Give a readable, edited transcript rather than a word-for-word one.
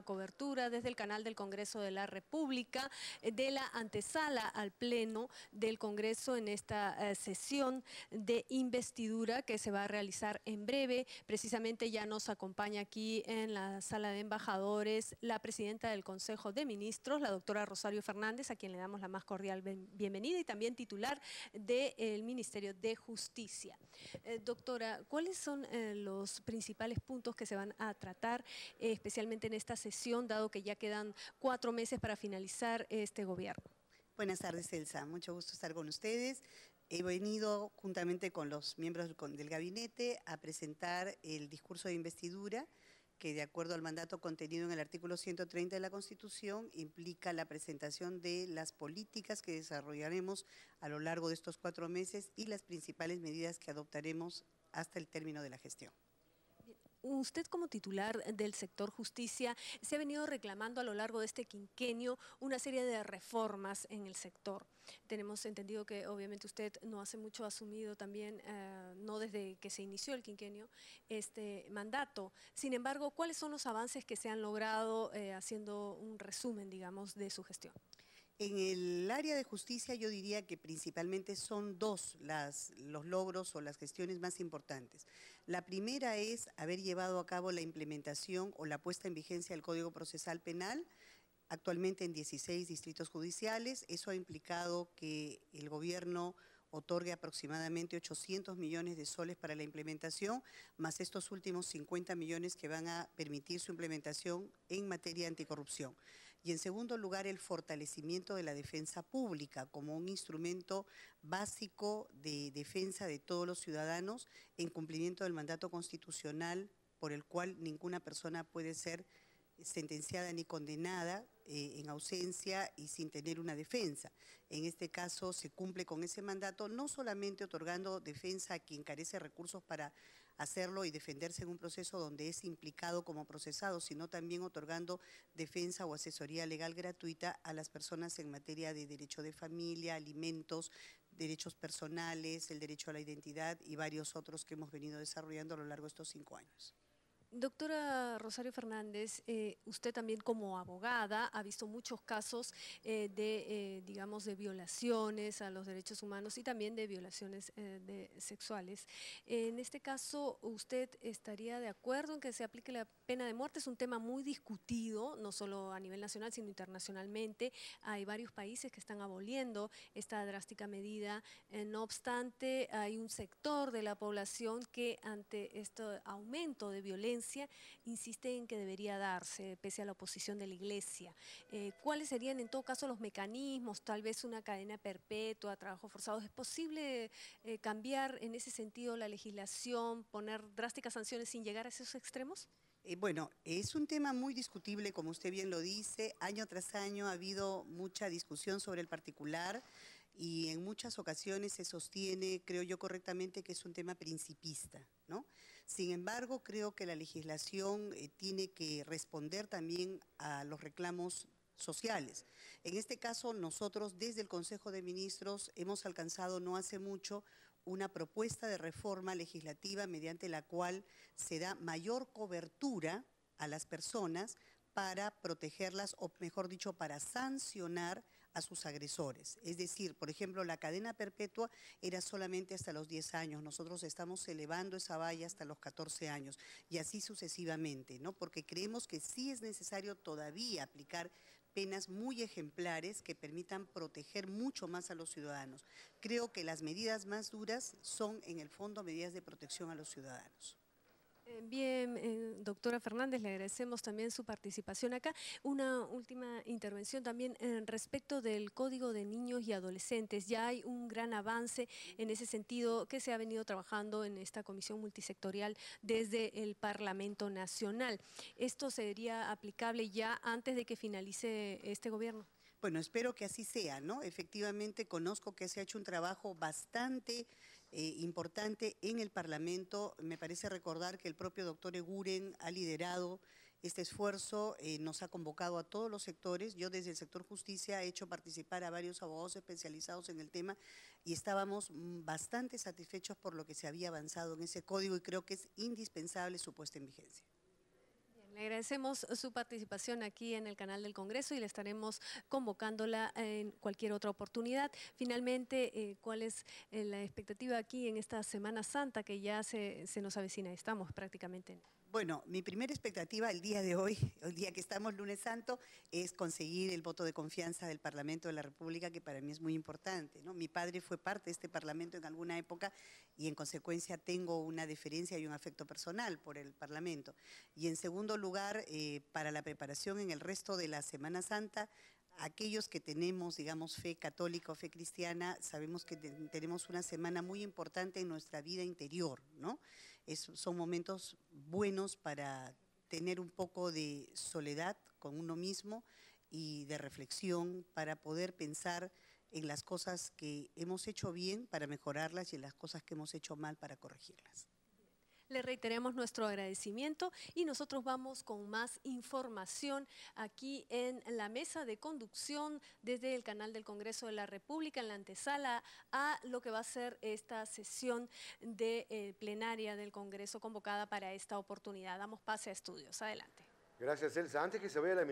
Cobertura desde el canal del Congreso de la República de la antesala al Pleno del Congreso en esta sesión de investidura que se va a realizar en breve. Precisamente ya nos acompaña aquí en la sala de embajadores la presidenta del Consejo de Ministros, la doctora Rosario Fernández, a quien le damos la más cordial bienvenida, y también titular del Ministerio de Justicia. Doctora, ¿cuáles son los principales puntos que se van a tratar, especialmente en esta sesión, dado que ya quedan 4 meses para finalizar este gobierno? Buenas tardes, Elsa. Mucho gusto estar con ustedes. He venido juntamente con los miembros del gabinete a presentar el discurso de investidura que, de acuerdo al mandato contenido en el artículo 130 de la Constitución, implica la presentación de las políticas que desarrollaremos a lo largo de estos 4 meses y las principales medidas que adoptaremos hasta el término de la gestión. Usted, como titular del sector justicia, se ha venido reclamando a lo largo de este quinquenio una serie de reformas en el sector. Tenemos entendido que obviamente usted no hace mucho ha asumido también, no desde que se inició el quinquenio, este mandato. Sin embargo, ¿cuáles son los avances que se han logrado, haciendo un resumen, digamos, de su gestión? En el área de justicia yo diría que principalmente son dos los logros o las gestiones más importantes. La primera es haber llevado a cabo la implementación o la puesta en vigencia del Código Procesal Penal, actualmente en 16 distritos judiciales. Eso ha implicado que el gobierno otorgue aproximadamente 800 millones de soles para la implementación, más estos últimos 50 millones que van a permitir su implementación en materia anticorrupción. Y en segundo lugar, el fortalecimiento de la defensa pública como un instrumento básico de defensa de todos los ciudadanos en cumplimiento del mandato constitucional por el cual ninguna persona puede ser sentenciada ni condenada en ausencia y sin tener una defensa. En este caso se cumple con ese mandato, no solamente otorgando defensa a quien carece de recursos para hacerlo y defenderse en un proceso donde es implicado como procesado, sino también otorgando defensa o asesoría legal gratuita a las personas en materia de derecho de familia, alimentos, derechos personales, el derecho a la identidad y varios otros que hemos venido desarrollando a lo largo de estos 5 años. Doctora Rosario Fernández, usted también como abogada ha visto muchos casos digamos, de violaciones a los derechos humanos y también de violaciones sexuales. En este caso, ¿usted estaría de acuerdo en que se aplique la pena de muerte? Es un tema muy discutido, no solo a nivel nacional, sino internacionalmente. Hay varios países que están aboliendo esta drástica medida. No obstante, hay un sector de la población que ante este aumento de violencia insiste en que debería darse, pese a la oposición de la Iglesia. ¿Cuáles serían en todo caso los mecanismos? Tal vez una cadena perpetua, trabajo forzado. ¿Es posible cambiar en ese sentido la legislación, poner drásticas sanciones sin llegar a esos extremos? Bueno, es un tema muy discutible, como usted bien lo dice. Año tras año ha habido mucha discusión sobre el particular y en muchas ocasiones se sostiene, creo yo correctamente, que es un tema principista, ¿no? Sin embargo, creo que la legislación tiene que responder también a los reclamos sociales. En este caso, nosotros desde el Consejo de Ministros hemos alcanzado no hace mucho una propuesta de reforma legislativa mediante la cual se da mayor cobertura a las personas para protegerlas, o mejor dicho, para sancionar a sus agresores. Es decir, por ejemplo, la cadena perpetua era solamente hasta los 10 años. Nosotros estamos elevando esa valla hasta los 14 años y así sucesivamente, ¿no? Porque creemos que sí es necesario todavía aplicar penas muy ejemplares que permitan proteger mucho más a los ciudadanos. Creo que las medidas más duras son, en el fondo, medidas de protección a los ciudadanos. Bien, doctora Fernández, le agradecemos también su participación acá. Una última intervención también respecto del Código de Niños y Adolescentes. Ya hay un gran avance en ese sentido que se ha venido trabajando en esta comisión multisectorial desde el Parlamento Nacional. ¿Esto sería aplicable ya antes de que finalice este gobierno? Bueno, espero que así sea, ¿no? Efectivamente, conozco que se ha hecho un trabajo bastante importante en el Parlamento. Me parece recordar que el propio doctor Eguren ha liderado este esfuerzo, nos ha convocado a todos los sectores. Yo desde el sector justicia he hecho participar a varios abogados especializados en el tema y estábamos bastante satisfechos por lo que se había avanzado en ese código y creo que es indispensable su puesta en vigencia. Le agradecemos su participación aquí en el canal del Congreso y le estaremos convocándola en cualquier otra oportunidad. Finalmente, ¿cuál es la expectativa aquí en esta Semana Santa que ya se nos avecina? Estamos prácticamente en... Bueno, mi primera expectativa el día de hoy, el día que estamos lunes santo, es conseguir el voto de confianza del Parlamento de la República, que para mí es muy importante, ¿no? Mi padre fue parte de este Parlamento en alguna época y en consecuencia tengo una deferencia y un afecto personal por el Parlamento. Y en segundo lugar, para la preparación en el resto de la Semana Santa, aquellos que tenemos, digamos, fe católica o fe cristiana, sabemos que tenemos una semana muy importante en nuestra vida interior, ¿no? Son momentos buenos para tener un poco de soledad con uno mismo y de reflexión para poder pensar en las cosas que hemos hecho bien para mejorarlas y en las cosas que hemos hecho mal para corregirlas. Le reiteramos nuestro agradecimiento y nosotros vamos con más información aquí en la mesa de conducción desde el canal del Congreso de la República, en la antesala a lo que va a ser esta sesión de plenaria del Congreso convocada para esta oportunidad. Damos pase a estudios. Adelante. Gracias, Elsa. Antes que se vaya la